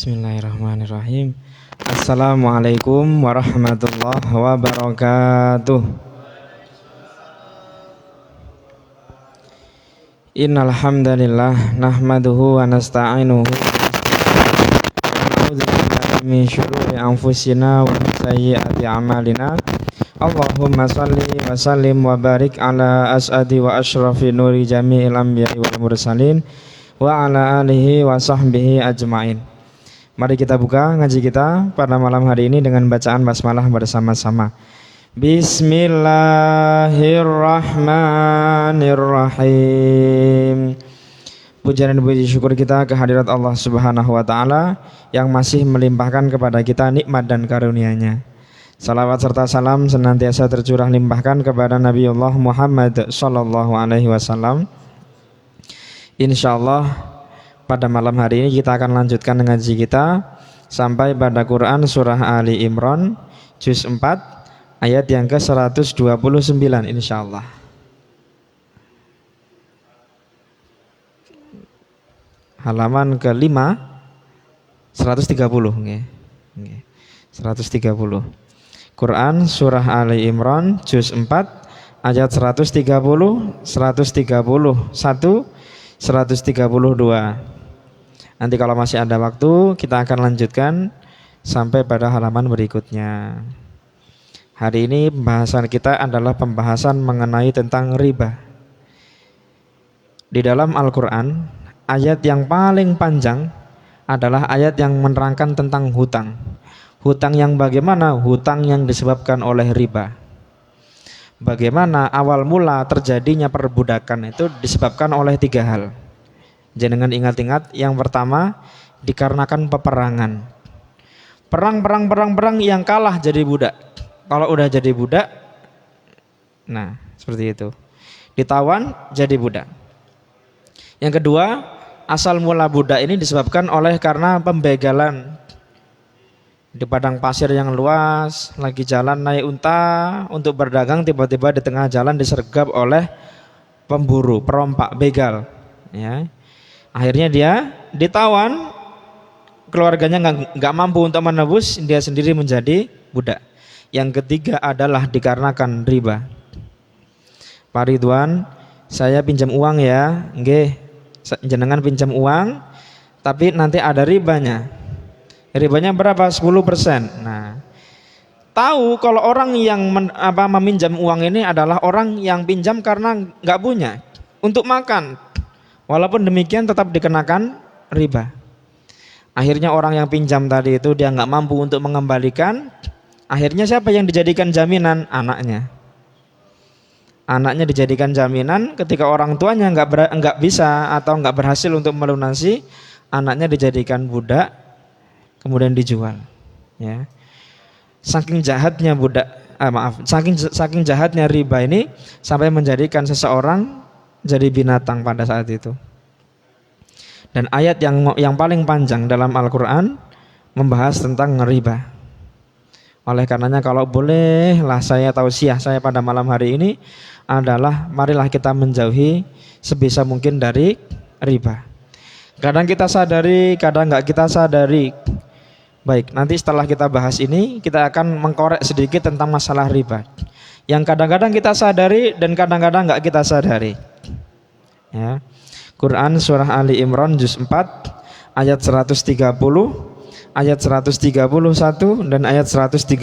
Bismillahirrahmanirrahim. Assalamualaikum warahmatullahi wabarakatuh. Innal hamdalillah nahmaduhu wa nasta'inuhu wa na'udzu billahi min syururi anfusina wa min sayyiati a'malina. Allahumma shalli wa sallim wa barik ala as'adi wa asyrafi nuri jami'il anbiya'i wal mursalin wa ala alihi wa sahbihi ajma'in. Mari kita buka ngaji kita pada malam hari ini dengan bacaan basmalah bersama-sama. Bismillahirrahmanirrahim. Puja dan puji syukur kita kehadirat Allah Subhanahu wa taala yang masih melimpahkan kepada kita nikmat dan karunia-Nya. Salawat serta salam senantiasa tercurah limpahkan kepada Nabiullah Muhammad sallallahu alaihi wasallam. Insyaallah pada malam hari ini kita akan lanjutkan ngaji kita sampai pada Quran surah Ali Imran juz 4 ayat yang ke-129 insyaallah. Halaman ke-5 130 nggih. 130. Quran surah Ali Imran juz 4 ayat 130, 131, 132. Nanti kalau masih ada waktu kita akan lanjutkan sampai pada halaman berikutnya. Hari ini pembahasan kita adalah pembahasan mengenai tentang riba. Di dalam Al-Quran, ayat yang paling panjang adalah ayat yang menerangkan tentang hutang. Hutang yang bagaimana? Hutang yang disebabkan oleh riba. Bagaimana awal mula terjadinya perbudakan itu disebabkan oleh 3 hal. Jangan ingat-ingat, yang pertama dikarenakan peperangan. Perang yang kalah jadi budak. Kalau udah jadi budak, nah seperti itu, ditawan jadi budak. Yang kedua, asal mula budak ini disebabkan oleh karena pembegalan. Di padang pasir yang luas, lagi jalan naik unta untuk berdagang, tiba-tiba di tengah jalan disergap oleh pemburu, perompak, begal, ya. Akhirnya dia ditawan, keluarganya nggak mampu untuk menebus, dia sendiri menjadi budak. Yang ketiga adalah dikarenakan riba. Pak Ridwan, saya pinjam uang ya, nggih, jenengan pinjam uang, tapi nanti ada ribanya. Ribanya berapa? 10%. Nah, tahu kalau orang yang meminjam uang ini adalah orang yang pinjam karena nggak punya untuk makan. Walaupun demikian tetap dikenakan riba. Akhirnya orang yang pinjam tadi itu dia nggak mampu untuk mengembalikan. Akhirnya siapa yang dijadikan jaminan? Anaknya. Anaknya dijadikan jaminan ketika orang tuanya nggak bisa atau nggak berhasil untuk melunasi, anaknya dijadikan budak, kemudian dijual. Ya. Saking jahatnya saking jahatnya riba ini sampai menjadikan seseorang jadi binatang pada saat itu. Dan ayat yang paling panjang dalam Al-Quran membahas tentang riba. Oleh karenanya kalau bolehlah saya tausiah saya pada malam hari ini adalah marilah kita menjauhi sebisa mungkin dari riba. Kadang kita sadari, kadang nggak kita sadari. Baik, nanti setelah kita bahas ini kita akan mengkorek sedikit tentang masalah riba yang kadang-kadang kita sadari dan kadang-kadang nggak kita sadari. Ya. Quran surah Ali Imran juz 4 ayat 130, ayat 131 dan ayat 132.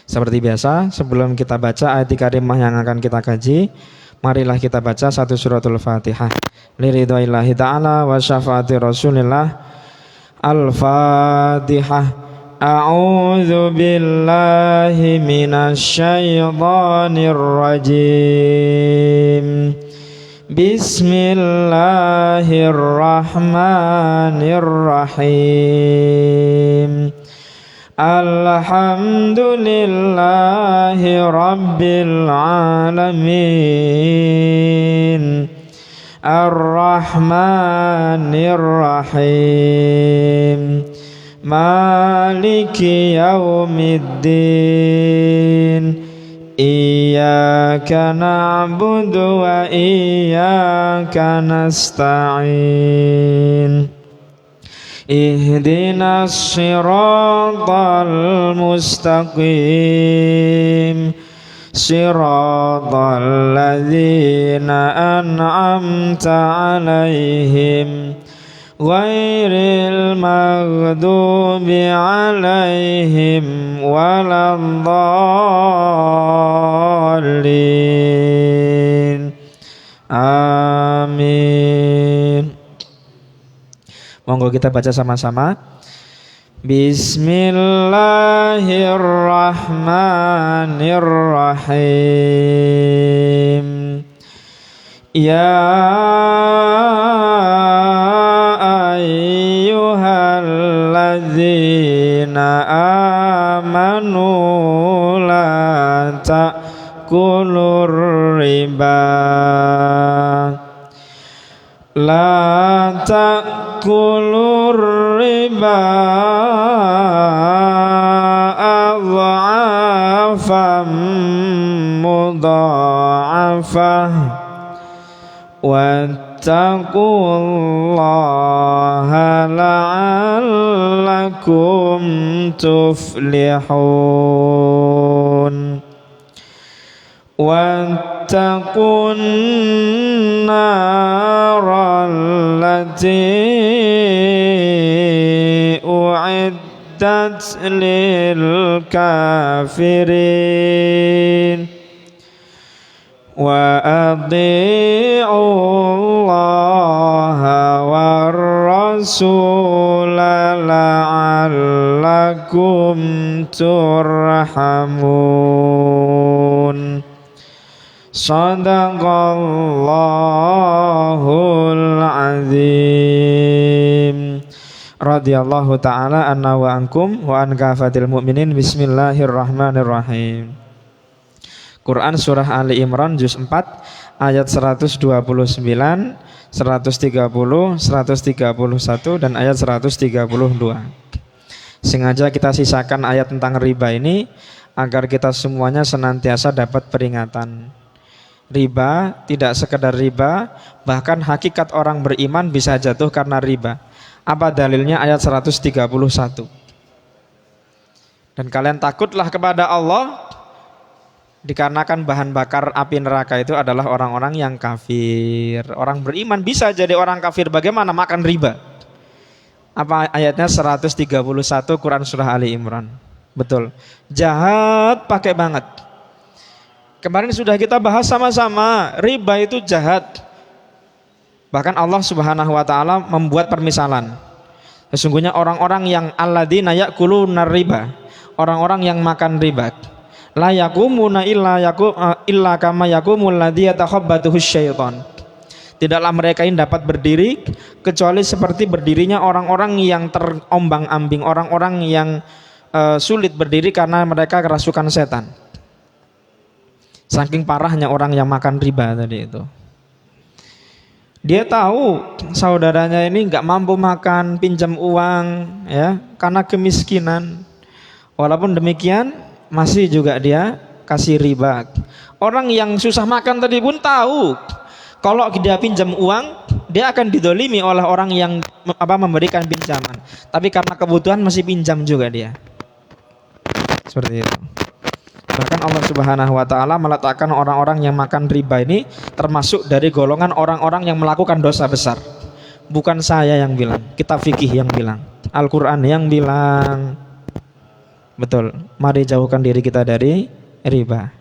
Seperti biasa, sebelum kita baca ayat karimah yang akan kita kaji, marilah kita baca satu suratul Fatihah. Liridwa'illahi ta'ala wa syafaati Rasulillah. Al-Fatihah. A'udzu billahi minasyaitonir rajim. Bismillahirrahmanirrahim. Alhamdulillahi rabbil alamin. Ar-Rahmanir-Rahim. Maliki yaumiddin. Iyyaka na'budu wa iyyaka nasta'in. ihdinas siratal mustaqim siratal ladzina an'amta 'alaihim ghairil maghdubi 'alaihim waladdallin. Amin. Monggo kita baca sama-sama. Bismillahirrahmanirrahim. Ya ayyuhalladzina amanu la ta'kulur riba la ta'kulur riba adha'afan mudha'afah wattaqullaha la'allakum tuflihun. Wattaqun naral lati u'iddat lil kafirin wa adhi'u allaha war rasula la'allakum turhamun. Sadaqallahul azim. Radhiyallahu ta'ala anna wa ankum wa an kafatil mu'minin. Bismillahirrahmanirrahim. Quran surah Ali Imran juz 4 ayat 129, 130, 131 dan ayat 132. Sengaja kita sisakan ayat tentang riba ini agar kita semuanya senantiasa dapat peringatan. Riba tidak sekedar riba, bahkan hakikat orang beriman bisa jatuh karena riba. Apa dalilnya? Ayat 131. Dan kalian takutlah kepada Allah dikarenakan bahan bakar api neraka itu adalah orang-orang yang kafir. Orang beriman bisa jadi orang kafir, bagaimana makan riba? Apa ayatnya? 131 Quran surah Ali Imran. Betul, jahat pakai banget. Kemarin sudah kita bahas sama-sama, riba itu jahat. Bahkan Allah Subhanahu wa taala membuat permisalan. Sesungguhnya orang-orang yang alladzina ya'kuluna riba, orang-orang yang makan riba, la yaqumuna illa kama yaqumul ladzi yatakhabbathu syaitan. Tidaklah mereka ini dapat berdiri kecuali seperti berdirinya orang-orang yang terombang-ambing, orang-orang yang sulit berdiri karena mereka kerasukan setan. Saking parahnya orang yang makan riba tadi itu. Dia tahu saudaranya ini nggak mampu makan, pinjam uang, ya, karena kemiskinan. Walaupun demikian masih juga dia kasih riba. Orang yang susah makan tadi pun tahu kalau dia pinjam uang dia akan didolimi oleh orang yang memberikan pinjaman. Tapi karena kebutuhan masih pinjam juga dia. Seperti itu. Bahkan Allah Subhanahu wa taala meletakkan orang-orang yang makan riba ini termasuk dari golongan orang-orang yang melakukan dosa besar. Bukan saya yang bilang, kitab fikih yang bilang, Al-Qur'an yang bilang. Betul. Mari jauhkan diri kita dari riba.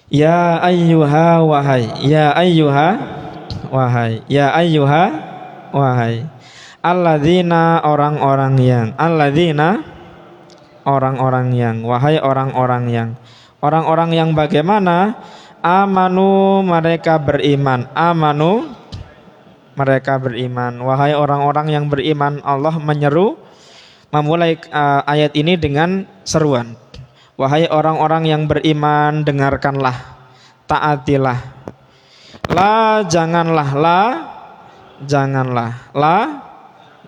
Ya ayyuha wahai, ya ayyuha wahai, ya ayyuha wahai. Alladzina orang-orang yang, alladzina orang-orang yang, wahai orang-orang yang bagaimana? Amanu mereka beriman, amanu mereka beriman. Wahai orang-orang yang beriman, Allah menyeru memulai ayat ini dengan seruan. Wahai orang-orang yang beriman, dengarkanlah, taatilah. La janganlah, la janganlah, la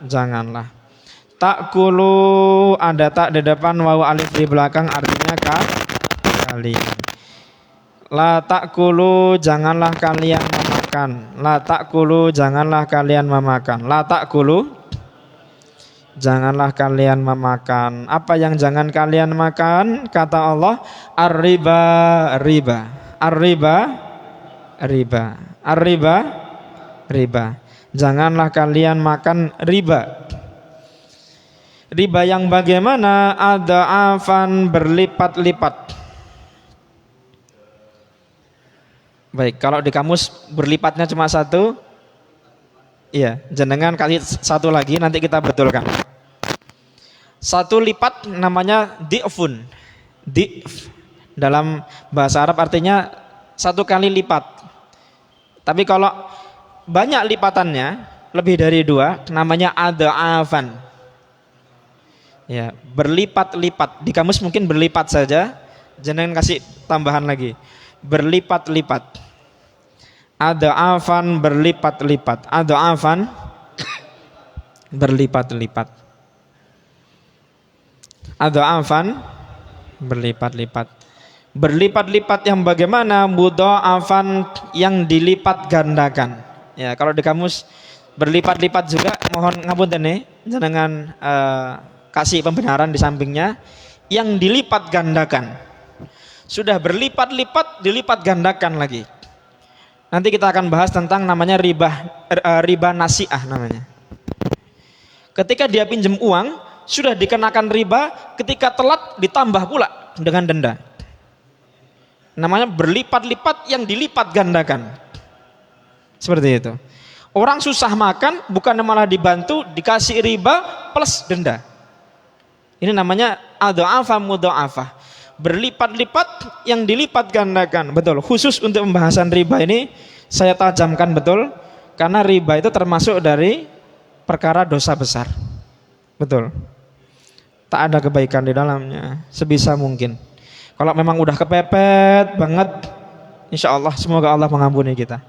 janganlah. Ta'kulu ada tak di depan, wawu alif di belakang, artinya kalian. La ta'kulu janganlah kalian memakan memakan. La ta'kulu, janganlah kalian memakan. La ta'kulu, janganlah kalian memakan. Apa yang jangan kalian makan? Kata Allah, ar-riba, riba. Ar-riba, riba. Ar-riba, riba. Janganlah kalian makan riba. Riba yang bagaimana? Adha'afan, berlipat-lipat. Baik, kalau di kamus berlipatnya cuma satu. Iya, jenengan kasih satu lagi, nanti kita betulkan. Satu lipat namanya di'fun. Di'f dalam bahasa Arab artinya satu kali lipat. Tapi kalau banyak lipatannya, lebih dari dua, namanya adha'afan. Ya, berlipat-lipat. Di kamus mungkin berlipat saja, jangan kasih tambahan lagi. Berlipat-lipat. Adha'afan, berlipat-lipat. Adha'afan, berlipat-lipat. Adha'afan, berlipat-lipat. Berlipat-lipat yang bagaimana? Mudha'afan, yang dilipat gandakan. Ya, kalau di kamus berlipat-lipat juga, mohon ngapunten nih, jangan kasih pembenaran di sampingnya, yang dilipat gandakan. Sudah berlipat-lipat, dilipat gandakan lagi. Nanti kita akan bahas tentang namanya riba nasi'ah namanya. Ketika dia pinjam uang, sudah dikenakan riba, ketika telat ditambah pula dengan denda. Namanya berlipat-lipat yang dilipat gandakan. Seperti itu. Orang susah makan, bukannya malah dibantu, dikasih riba plus denda. Ini namanya adha'afa mudha'afah. Berlipat-lipat yang dilipat gandakan. Betul, khusus untuk pembahasan riba ini saya tajamkan betul, karena riba itu termasuk dari perkara dosa besar. Betul. Tak ada kebaikan di dalamnya sebisa mungkin. Kalau memang udah kepepet banget, insya Allah semoga Allah mengampuni kita.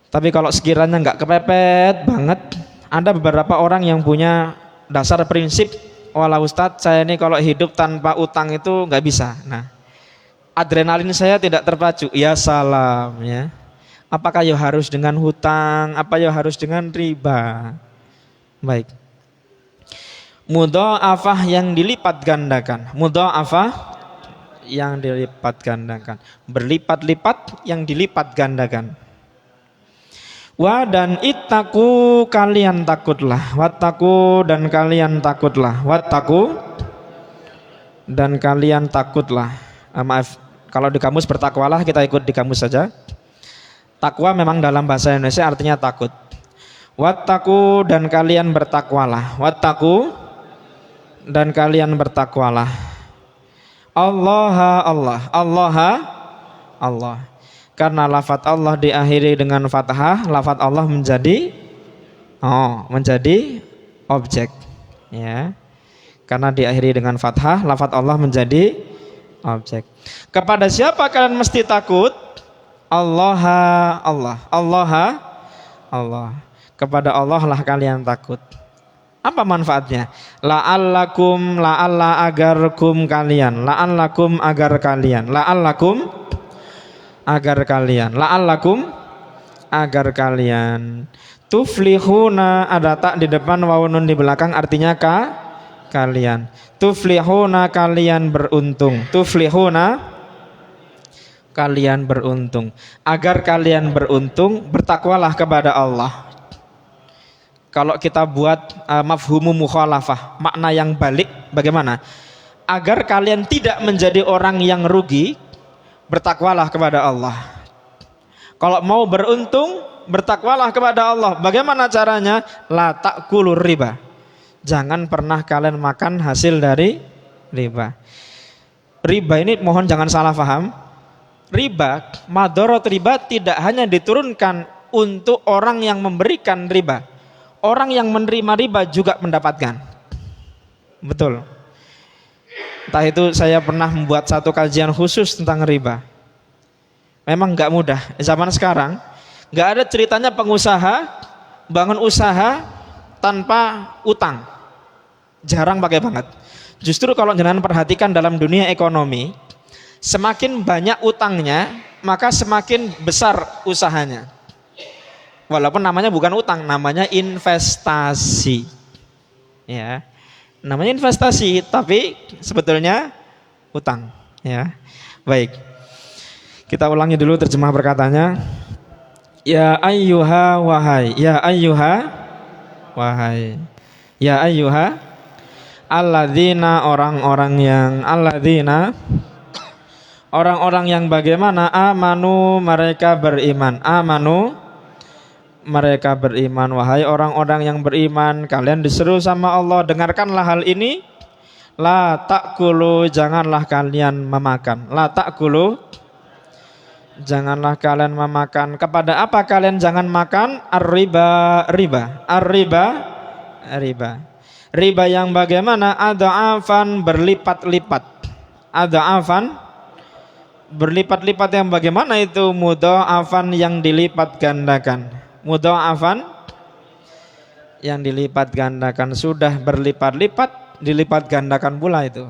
Tapi kalau sekiranya nggak kepepet banget, ada beberapa orang yang punya dasar prinsip, walau Ustadz saya ini kalau hidup tanpa utang itu nggak bisa. Nah, adrenalin saya tidak terpacu. Ya salam ya. Apakah ya harus dengan hutang? Apa ya harus dengan riba? Baik. Mudha'afah yang dilipat gandakan. Mudha'afah yang dilipat gandakan. Berlipat-lipat yang dilipat gandakan. Wa dan ittaku, kalian takutlah. Wattaku, dan kalian takutlah. Wattaku, dan kalian takutlah. Maaf, kalau di kamus bertakwalah, kita ikut di kamus saja. Takwa memang dalam bahasa Indonesia artinya takut. Wattaku, dan kalian bertakwalah. Wattaku, dan kalian bertakwalah. Allah, Allah, Allah, Allah. Karena lafaz Allah diakhiri dengan fathah, lafaz Allah menjadi objek, ya. Karena diakhiri dengan fathah, lafaz Allah menjadi objek. Kepada siapa kalian mesti takut? Allah, Allah, Allah, Allah. Kepada Allah lah kalian takut. Apa manfaatnya? La'allakum, la'alla agarkum kalian, la'allakum agar kalian, la'allakum agar kalian, la'allakum agar kalian, tuflihuna ada tak di depan, wawunun di belakang, artinya kalian, tuflihuna kalian beruntung, tuflihuna kalian beruntung. Agar kalian beruntung, bertakwalah kepada Allah. Kalau kita buat mafhumu mukhalafah, makna yang balik bagaimana? Agar kalian tidak menjadi orang yang rugi, bertakwalah kepada Allah. Kalau mau beruntung, bertakwalah kepada Allah. Bagaimana caranya? La ta'kulur riba. Jangan pernah kalian makan hasil dari riba. Riba ini mohon jangan salah paham. Riba, madharat riba tidak hanya diturunkan untuk orang yang memberikan riba. Orang yang menerima riba juga mendapatkan. Betul. Entah itu saya pernah membuat satu kajian khusus tentang riba. Memang nggak mudah. Zaman sekarang nggak ada ceritanya pengusaha bangun usaha tanpa utang. Jarang pakai banget. Justru kalau jangan perhatikan dalam dunia ekonomi, Semakin banyak utangnya, maka semakin besar usahanya. Walaupun namanya bukan utang, namanya investasi. Ya. Namanya investasi, tapi sebetulnya utang, ya. Baik. Kita ulangi dulu terjemah perkataannya. Ya ayyuha wahai, ya ayyuha wahai. Ya ayyuha alladzina orang-orang yang bagaimana amanu mereka beriman. Amanu mereka beriman. Wahai orang-orang yang beriman, kalian diseru sama Allah, dengarkanlah hal ini. La ta'kulu, janganlah kalian memakan. La ta'kulu, janganlah kalian memakan. Kepada apa kalian jangan makan? Ar-riba, riba. Ar-riba, riba. Riba yang bagaimana? Adha'afan, berlipat-lipat. Adha'afan, berlipat-lipat yang bagaimana itu? Mudha'afan, yang dilipat gandakan. Mudha'afan, yang dilipat gandakan. Sudah berlipat-lipat, dilipat gandakan pula itu.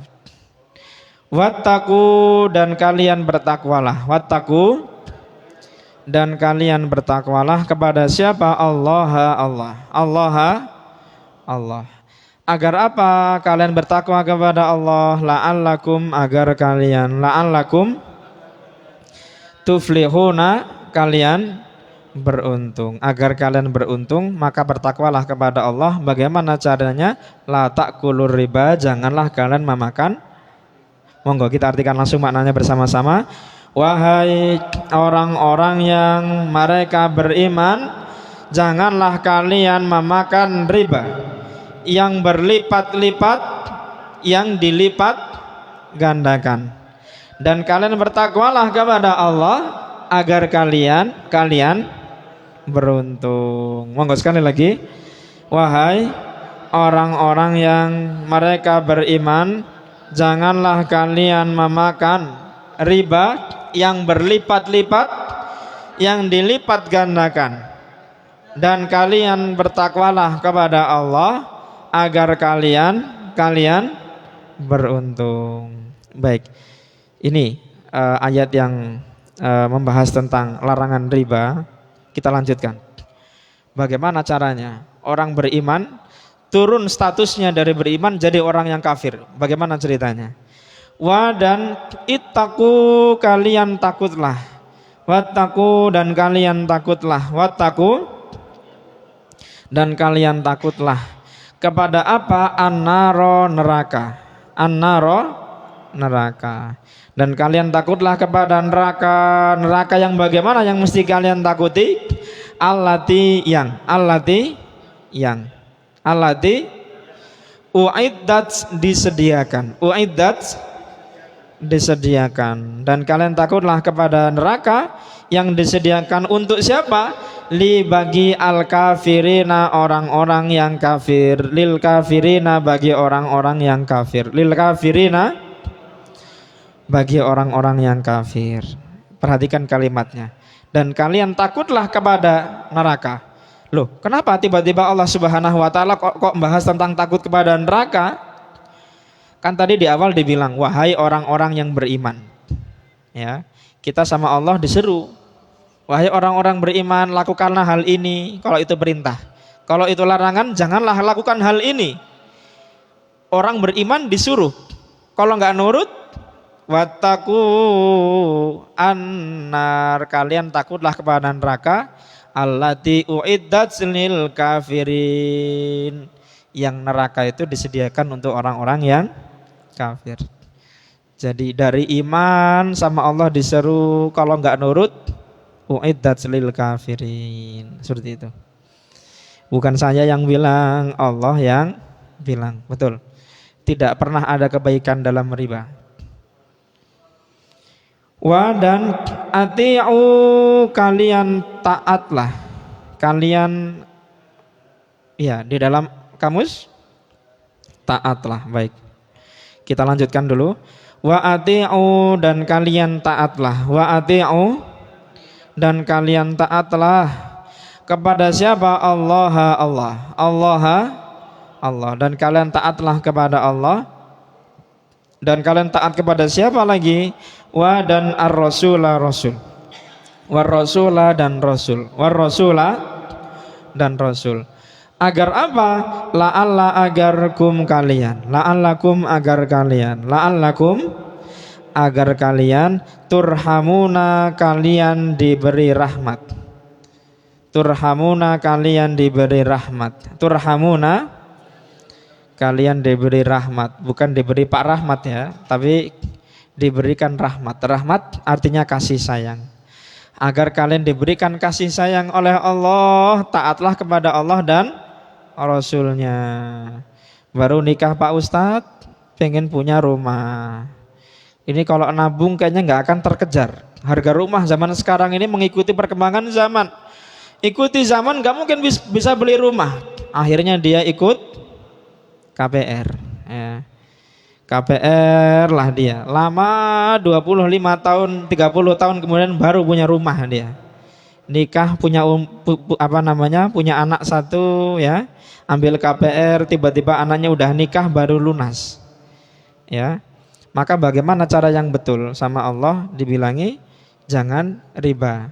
Wattaqu, dan kalian bertakwalah. Wattaqu, dan kalian bertakwalah kepada siapa? Allah, Allah. Allah, Allah. Agar apa kalian bertakwa kepada Allah? La'allakum, agar kalian, la'allakum tuflihuna, kalian beruntung. Agar kalian beruntung, maka bertakwalah kepada Allah. Bagaimana caranya? La ta'kulur riba, janganlah kalian memakan. Monggo kita artikan langsung maknanya bersama-sama. Wahai orang-orang yang mereka beriman, janganlah kalian memakan riba yang berlipat-lipat, yang dilipat gandakan. Dan kalian bertakwalah kepada Allah agar kalian beruntung. Monggo sekali lagi. Wahai orang-orang yang mereka beriman, janganlah kalian memakan riba yang berlipat-lipat, yang dilipat gandakan. Dan kalian bertakwalah kepada Allah agar kalian beruntung. Baik. Ini ayat yang membahas tentang larangan riba. Kita lanjutkan. Bagaimana caranya orang beriman turun statusnya dari beriman jadi orang yang kafir? Bagaimana ceritanya? Dan ittaqu, kalian takutlah. Wattaqu, dan kalian takutlah. Wattaqu, dan kalian takutlah. Kepada apa? An-naro, neraka. An-naro, neraka. Dan kalian takutlah kepada neraka. Neraka yang bagaimana yang mesti kalian takuti? Allati, yang uiddat, disediakan. Uiddat, disediakan. Dan kalian takutlah kepada neraka yang disediakan untuk siapa? Bagi al-kafirina, orang-orang yang kafir. Lil kafirina, bagi orang-orang yang kafir. Lil kafirina, bagi orang-orang yang kafir. Perhatikan kalimatnya. Dan kalian takutlah kepada neraka. Loh, kenapa tiba-tiba Allah Subhanahu wa taala kok membahas tentang takut kepada neraka? Kan tadi di awal dibilang, wahai orang-orang yang beriman. Ya, kita sama Allah diseru, wahai orang-orang beriman, lakukanlah hal ini kalau itu perintah. Kalau itu larangan, janganlah lakukan hal ini. Orang beriman disuruh. Kalau nggak nurut, wattaqu annar, kalian takutlah kepada neraka. Allati uiddat lil kafirin, yang neraka itu disediakan untuk orang-orang yang kafir. Jadi dari iman sama Allah diseru, kalau nggak nurut uiddat lil kafirin. Seperti itu. Bukan saya yang bilang, Allah yang bilang. Betul. Tidak pernah ada kebaikan dalam riba. Dan ati'u, kalian taatlah. Kalian, ya, di dalam kamus taatlah. Baik. Kita lanjutkan dulu. Wa ati'u, dan kalian taatlah. Wa ati'u, dan kalian taatlah kepada siapa? Allah, Allah. Allah, Allah. Dan kalian taatlah kepada Allah Dan kalian taat kepada siapa lagi? Wa dan ar-rasula rasul. War rasula dan rasul. War rasula dan rasul. Agar apa? La'alla agarkum kalian. La'allakum agar kalian. La'allakum agar kalian turhamuna kalian diberi rahmat. Turhamuna kalian diberi rahmat. Turhamuna kalian diberi rahmat, bukan diberi Pak Rahmat ya, tapi diberikan rahmat. Rahmat artinya kasih sayang. Agar kalian diberikan kasih sayang oleh Allah, taatlah kepada Allah dan Rasulnya. Baru nikah Pak Ustadz, pengen punya rumah. Ini kalau nabung kayaknya nggak akan terkejar. Harga rumah zaman sekarang ini mengikuti perkembangan zaman. Ikuti zaman nggak mungkin bisa beli rumah. Akhirnya dia ikut KPR. Ya. KPR lah dia. Lama 25 tahun, 30 tahun kemudian baru punya rumah dia. Nikah punya punya anak satu ya. Ambil KPR, tiba-tiba anaknya udah nikah baru lunas. Ya. Maka bagaimana cara yang betul sama Allah? Dibilangi jangan riba.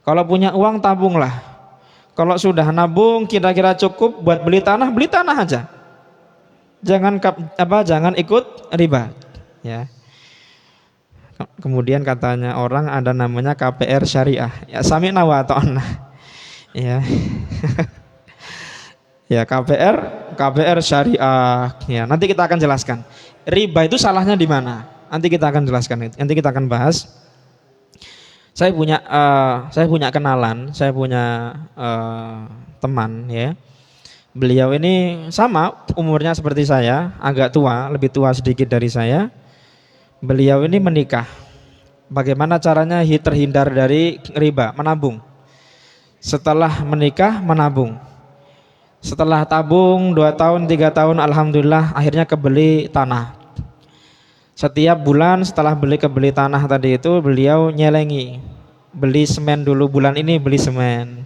Kalau punya uang tabunglah. Kalau sudah nabung kira-kira cukup buat beli tanah aja. Jangan ikut riba. Ya. Kemudian katanya orang ada namanya KPR syariah. Ya sami'na wa ata'na. Ya. Ya KPR syariah. Ya, nanti kita akan jelaskan. Riba itu salahnya di mana? Nanti kita akan jelaskan itu. Nanti kita akan bahas. Saya punya kenalan, saya punya teman ya. Beliau ini sama umurnya seperti saya, agak tua, lebih tua sedikit dari saya. Beliau ini menikah. Bagaimana caranya terhindar dari riba? Menabung. Setelah menikah menabung. Setelah tabung 2 tahun, 3 tahun, alhamdulillah akhirnya kebeli tanah. Setiap bulan setelah kebeli tanah tadi itu beliau nyelengi. Beli semen dulu, bulan ini beli semen.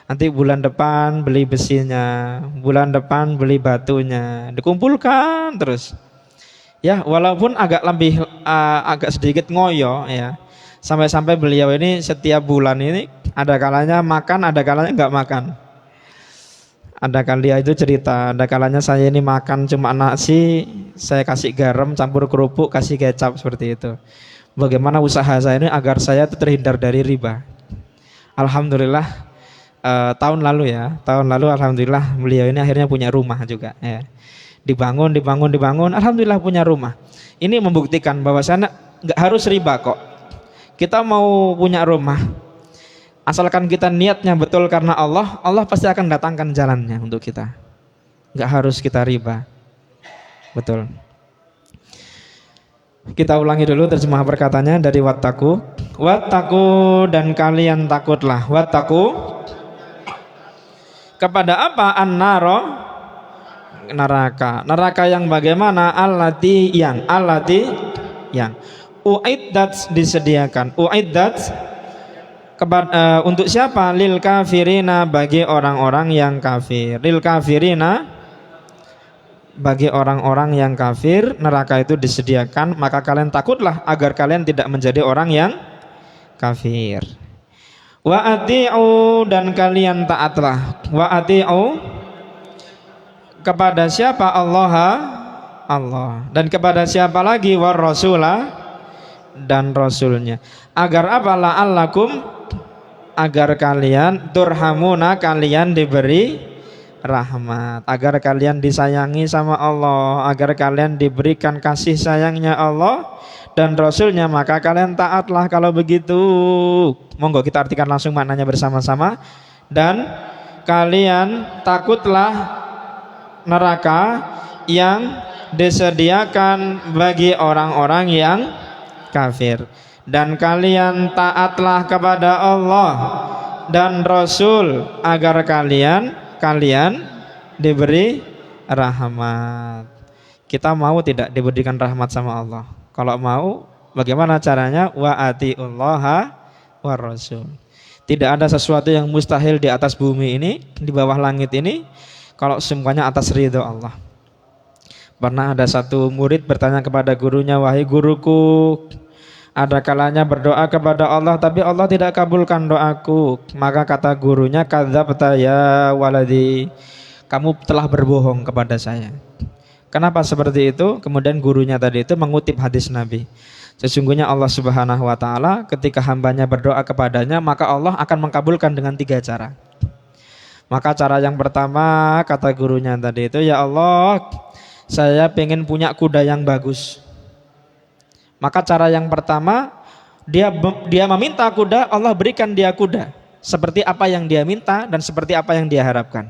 Nanti bulan depan beli besinya, bulan depan beli batunya. Dikumpulkan terus. Ya, walaupun agak sedikit ngoyo ya. Sampai-sampai beliau ini setiap bulan ini ada kalanya makan, ada kalanya enggak makan. Ada kali dia itu cerita, ada kalanya saya ini makan cuma nasi, saya kasih garam, campur kerupuk, kasih kecap seperti itu. Bagaimana usaha saya ini agar saya itu terhindar dari riba. Alhamdulillah tahun lalu alhamdulillah beliau ini akhirnya punya rumah juga. Ya. Dibangun, alhamdulillah punya rumah. Ini membuktikan bahwa sana nggak harus riba kok. Kita mau punya rumah. Asalkan kita niatnya betul karena Allah, Allah pasti akan datangkan jalannya untuk kita. Enggak harus kita riba. Betul. Kita ulangi dulu terjemah perkataannya dari wattaku. Wattaku dan kalian takutlah. Wattaku kepada apa? An-naro neraka. Neraka yang bagaimana? Allati yang uiddat disediakan. Uiddat untuk siapa? Lil kafirina bagi orang-orang yang kafir. Lil kafirina bagi orang-orang yang kafir neraka itu disediakan, maka kalian takutlah agar kalian tidak menjadi orang yang kafir. Wa ati'u dan kalian taatlah. Wa ati'u kepada siapa? Allah. Dan kepada siapa lagi? War rasula dan rasulnya. Agar apa? La'allakum agar kalian turhamuna kalian diberi rahmat, agar kalian disayangi sama Allah, agar kalian diberikan kasih sayangnya Allah dan Rasulnya, maka kalian taatlah kalau begitu. Monggo kita artikan langsung maknanya bersama-sama. Dan kalian takutlah neraka yang disediakan bagi orang-orang yang kafir. Dan kalian taatlah kepada Allah dan Rasul agar kalian diberi rahmat. Kita mau tidak diberikan rahmat sama Allah? Kalau mau, bagaimana caranya? Wa atiullaha wa rasul. Tidak ada sesuatu yang mustahil di atas bumi ini, di bawah langit ini, kalau semuanya atas ridho Allah. Pernah ada satu murid bertanya kepada gurunya, wahai guruku, ada kalanya berdoa kepada Allah tapi Allah tidak kabulkan doaku. Maka kata gurunya, kadzabta ya waladi, kamu telah berbohong kepada saya. Kenapa seperti itu? Kemudian gurunya tadi itu mengutip hadis Nabi. Sesungguhnya Allah Subhanahu wa taala ketika hambanya berdoa kepadanya, maka Allah akan mengabulkan dengan 3 cara. Maka cara yang pertama, kata gurunya tadi itu, ya Allah, saya pengen punya kuda yang bagus. Maka cara yang pertama, dia meminta kuda, Allah berikan dia kuda seperti apa yang dia minta dan seperti apa yang dia harapkan.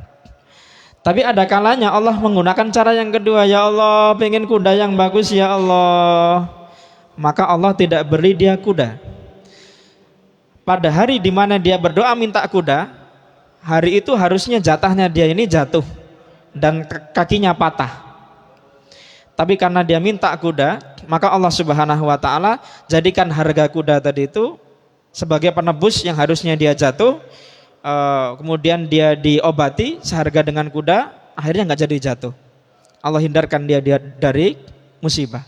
Tapi ada kalanya Allah menggunakan cara yang kedua, ya Allah, pengen kuda yang bagus ya Allah. Maka Allah tidak beri dia kuda. Pada hari di mana dia berdoa minta kuda, hari itu harusnya jatahnya dia ini jatuh dan kakinya patah. Tapi karena dia minta kuda, maka Allah Subhanahu wa taala jadikan harga kuda tadi itu sebagai penebus yang harusnya dia jatuh, kemudian dia diobati seharga dengan kuda, akhirnya nggak jadi jatuh. Allah hindarkan dia dari musibah.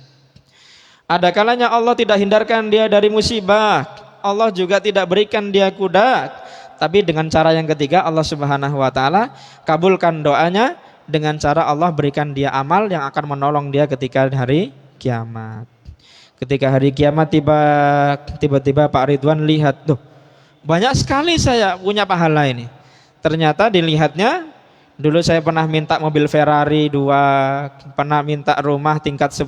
Ada kalanya Allah tidak hindarkan dia dari musibah, Allah juga tidak berikan dia kuda, tapi dengan cara yang ketiga Allah Subhanahu wa taala kabulkan doanya dengan cara Allah berikan dia amal yang akan menolong dia ketika hari kiamat. Ketika hari kiamat tiba-tiba Pak Ridwan lihat, tuh banyak sekali saya punya pahala ini. Ternyata dilihatnya, dulu saya pernah minta mobil Ferrari 2, pernah minta rumah tingkat 10,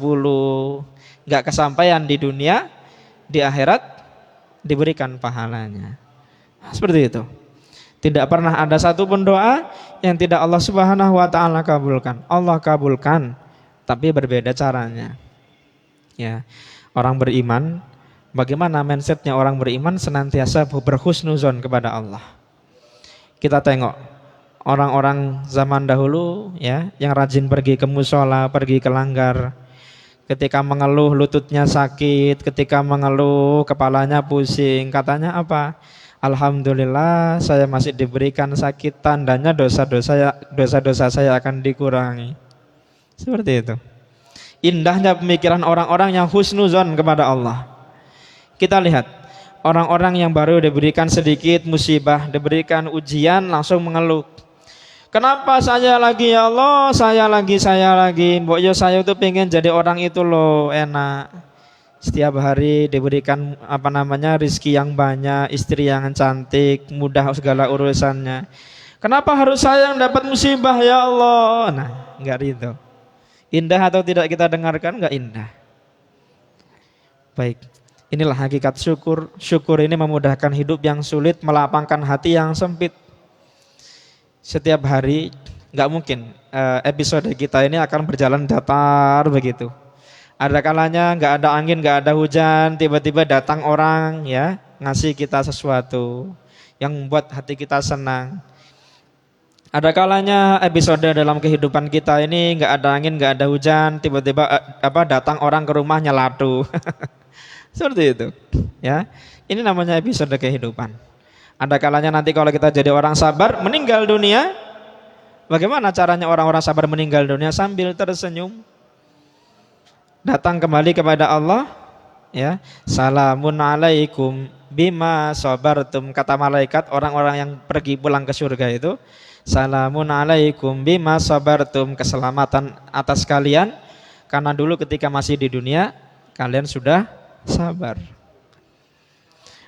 nggak kesampaian di dunia, di akhirat diberikan pahalanya. Seperti itu. Tidak pernah ada satu pun doa yang tidak Allah Subhanahu wa taala kabulkan. Allah kabulkan, tapi berbeda caranya. Ya. Orang beriman, bagaimana mindsetnya orang beriman? Senantiasa berhusnuzon kepada Allah. Kita tengok orang-orang zaman dahulu ya, yang rajin pergi ke musola, pergi ke langgar. Ketika mengeluh lututnya sakit, ketika mengeluh kepalanya pusing, katanya apa? Alhamdulillah saya masih diberikan sakit, tandanya dosa-dosa saya akan dikurangi. Seperti itu. Indahnya pemikiran orang-orang yang husnuzon kepada Allah. Kita lihat orang-orang yang baru diberikan sedikit musibah, diberikan ujian, langsung mengeluh. Kenapa saya lagi ya Allah, saya lagi. Mbok yo saya tuh pengen jadi orang itu loh, enak. Setiap hari diberikan rizki yang banyak, istri yang cantik, mudah segala urusannya. Kenapa harus saya yang dapat musibah ya Allah? Nah, enggak itu. Indah atau tidak kita dengarkan? Enggak indah. Baik, inilah hakikat syukur. Syukur ini memudahkan hidup yang sulit, melapangkan hati yang sempit. Setiap hari enggak mungkin episode kita ini akan berjalan datar begitu. Ada kalanya nggak ada angin, nggak ada hujan, tiba-tiba datang orang ya ngasih kita sesuatu yang membuat hati kita senang. Ada kalanya episode dalam kehidupan kita ini nggak ada angin, nggak ada hujan, tiba-tiba datang orang ke rumah nyelatu. Seperti itu, ya. Ini namanya episode kehidupan. Ada kalanya nanti kalau kita jadi orang sabar meninggal dunia, bagaimana caranya orang-orang sabar meninggal dunia? Sambil tersenyum. Datang kembali kepada Allah, ya. Salamun alaikum bima sabartum, kata malaikat orang-orang yang pergi pulang ke surga itu. Salamun alaikum bima sabartum, keselamatan atas kalian karena dulu ketika masih di dunia kalian sudah sabar.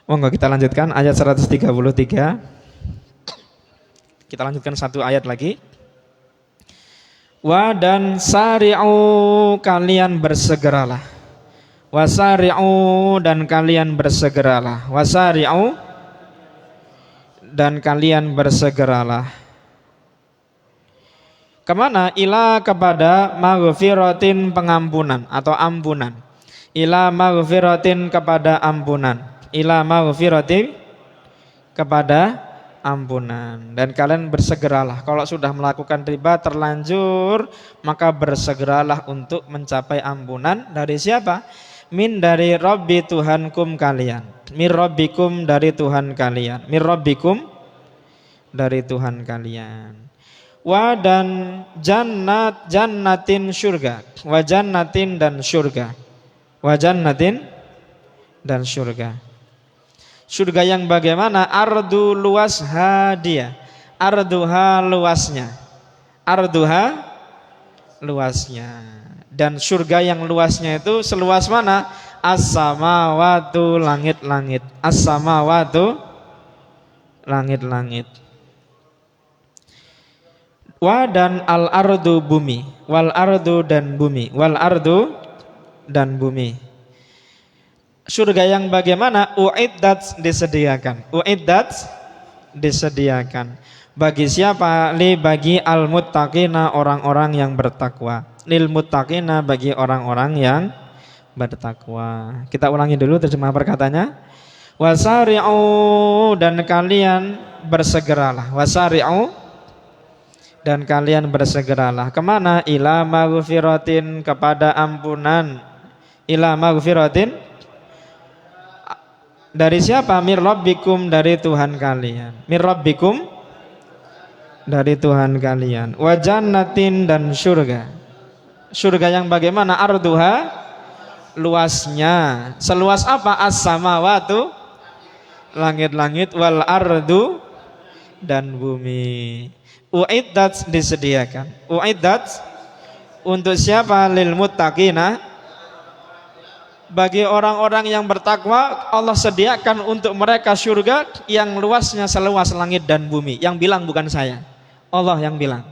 Monggo kita lanjutkan ayat 133. Kita lanjutkan satu ayat lagi. Wa dan sari'u, kalian bersegeralah. Wasari'u, dan kalian bersegeralah. Wasari'u, dan kalian bersegeralah. Kemana? Ila, kepada maghfiratin, pengampunan atau ampunan. Ila maghfiratin, kepada ampunan. Ila maghfiratin, kepada ampunan. Dan kalian bersegeralah. Kalau sudah melakukan riba terlanjur, maka bersegeralah untuk mencapai ampunan dari siapa? Min, dari Rabbi, Tuhankum kalian. Min Rabbikum, dari Tuhan kalian. Min Rabbikum, dari Tuhan kalian. Wa dan jannatin syurga. Wa jannatin dan syurga. Wa jannatin dan syurga. Surga yang bagaimana? Ardu luas hadia. Arduha luasnya. Arduha luasnya. Dan surga yang luasnya itu seluas mana? As-samawatu langit-langit. As-samawatu langit-langit. Wa dan al-ardu bumi. Wal ardu dan bumi. Wal ardu dan bumi. Surga yang bagaimana? Uiddat disediakan. Uiddat disediakan. Bagi siapa? Bagi al-muttaqina orang-orang yang bertakwa. Lil muttaqina bagi orang-orang yang bertakwa. Kita ulangi dulu terjemah perkataannya. Wasari'u dan kalian bersegeralah. Wasari'u dan kalian bersegeralah. Kemana? Ila maghfiratin kepada ampunan. Ila maghfiratin dari siapa? Mir rabbikum dari Tuhan kalian. Mir rabbikum dari Tuhan kalian. Wa jannatin dan surga. Surga yang bagaimana? Arduha luasnya. Seluas apa? As-samawatu langit-langit wal ardu dan bumi. Uiddat disediakan. Uiddat untuk siapa? Lil muttaqina bagi orang-orang yang bertakwa. Allah sediakan untuk mereka surga yang luasnya seluas langit dan bumi. Yang bilang bukan saya, Allah yang bilang.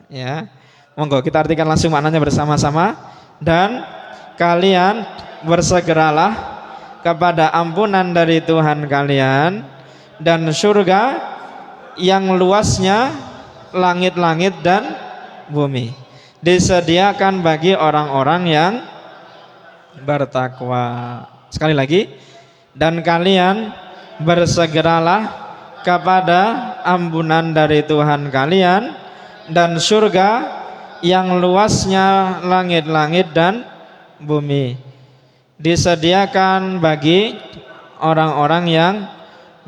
Ya, monggo kita artikan langsung maknanya bersama-sama. Dan kalian bersegeralah kepada ampunan dari Tuhan kalian dan surga yang luasnya langit-langit dan bumi disediakan bagi orang-orang yang bertakwa. Sekali lagi, dan kalian bersegeralah kepada ampunan dari Tuhan kalian dan surga yang luasnya langit-langit dan bumi disediakan bagi orang-orang yang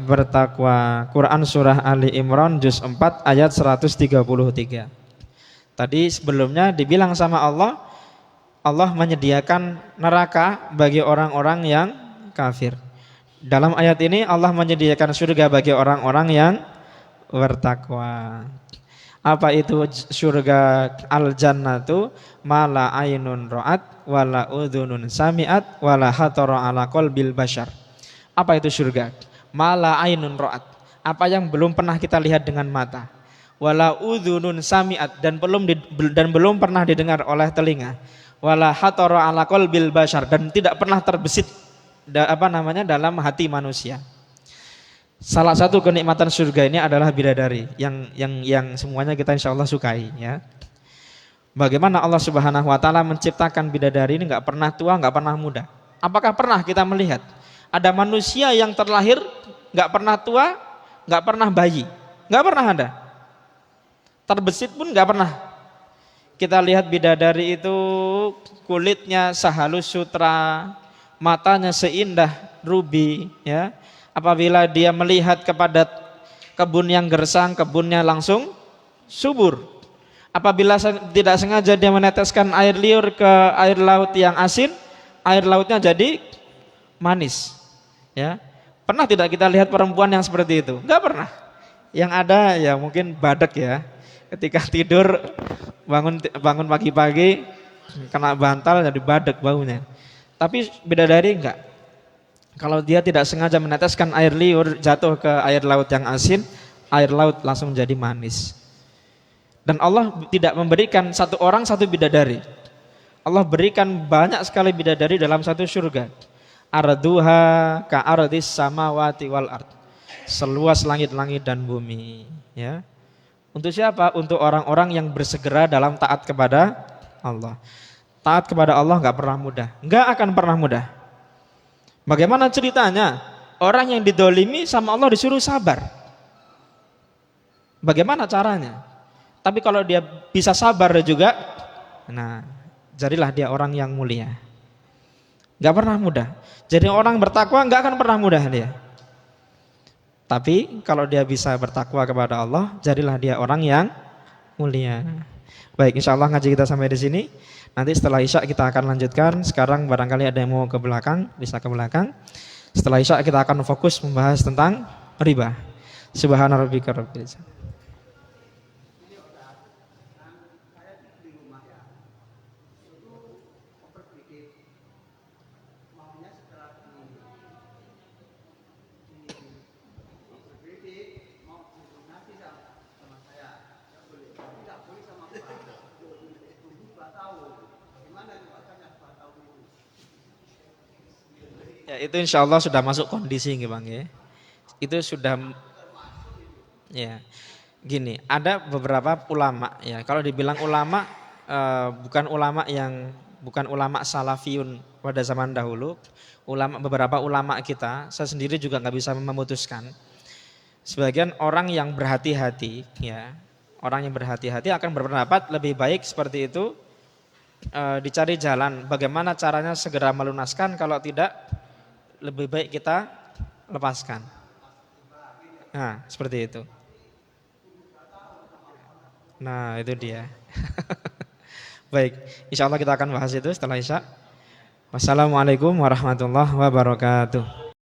bertakwa. Quran surah Ali Imran juz 4 ayat 133. Tadi sebelumnya dibilang sama Allah, Allah menyediakan neraka bagi orang-orang yang kafir. Dalam ayat ini Allah menyediakan surga bagi orang-orang yang bertakwa. Apa itu surga? Al-jannatu mala ainun ra'at wala udhunun sami'at wala hatara ala qalbil bashar. Apa itu surga? Mala ainun ra'at, apa yang belum pernah kita lihat dengan mata. Wala udhunun sami'at, dan belum pernah didengar oleh telinga. Wala hatara ala qalbil bashar, dan tidak pernah terbesit dalam hati manusia. Salah satu kenikmatan surga ini adalah bidadari yang semuanya kita insya Allah sukai, ya. Bagaimana Allah Subhanahu wa taala menciptakan bidadari ini nggak pernah tua, nggak pernah muda. Apakah pernah kita melihat ada manusia yang terlahir nggak pernah tua, nggak pernah bayi? Nggak pernah ada. Terbesit pun nggak pernah. Kita lihat bidadari itu kulitnya sehalus sutra, matanya seindah rubi, ya. Apabila dia melihat kepada kebun yang gersang, kebunnya langsung subur. Apabila tidak sengaja dia meneteskan air liur ke air laut yang asin, air lautnya jadi manis. Ya, pernah tidak kita lihat perempuan yang seperti itu? Enggak pernah. Yang ada ya mungkin badak, ya. Ketika tidur bangun pagi-pagi kena bantal jadi badak baunya. Tapi bidadari enggak. Kalau dia tidak sengaja meneteskan air liur jatuh ke air laut yang asin, air laut langsung jadi manis. Dan Allah tidak memberikan satu orang satu bidadari. Allah berikan banyak sekali bidadari dalam satu surga. Arduha ka ardis samawati wal ard. Seluas langit-langit dan bumi, ya. Untuk siapa? Untuk orang-orang yang bersegera dalam taat kepada Allah. Taat kepada Allah enggak pernah mudah. Enggak akan pernah mudah. Bagaimana ceritanya? Orang yang didolimi sama Allah disuruh sabar. Bagaimana caranya? Tapi kalau dia bisa sabar juga, nah, jadilah dia orang yang mulia. Gak pernah mudah. Jadi orang bertakwa gak akan pernah mudah dia. Tapi kalau dia bisa bertakwa kepada Allah, jadilah dia orang yang mulia. Baik, insya Allah ngaji kita sampai di sini. Nanti setelah Isya kita akan lanjutkan. Sekarang barangkali ada yang mau ke belakang, bisa ke belakang. Setelah Isya kita akan fokus membahas tentang riba. Subhanarabbika rabbil izzati. Ya, itu insya Allah sudah masuk kondisi nih Bang ya. Itu sudah ya. Gini, ada beberapa ulama ya. Kalau dibilang ulama bukan ulama salafiyun pada zaman dahulu. Beberapa ulama kita, saya sendiri juga nggak bisa memutuskan. Sebagian orang yang berhati-hati ya. Orang yang berhati-hati akan berpendapat lebih baik seperti itu, dicari jalan bagaimana caranya segera melunaskan, kalau tidak lebih baik kita lepaskan. Nah, seperti itu. Nah, itu dia. Baik, insya Allah kita akan bahas itu setelah Isya. Wassalamualaikum warahmatullahi wabarakatuh.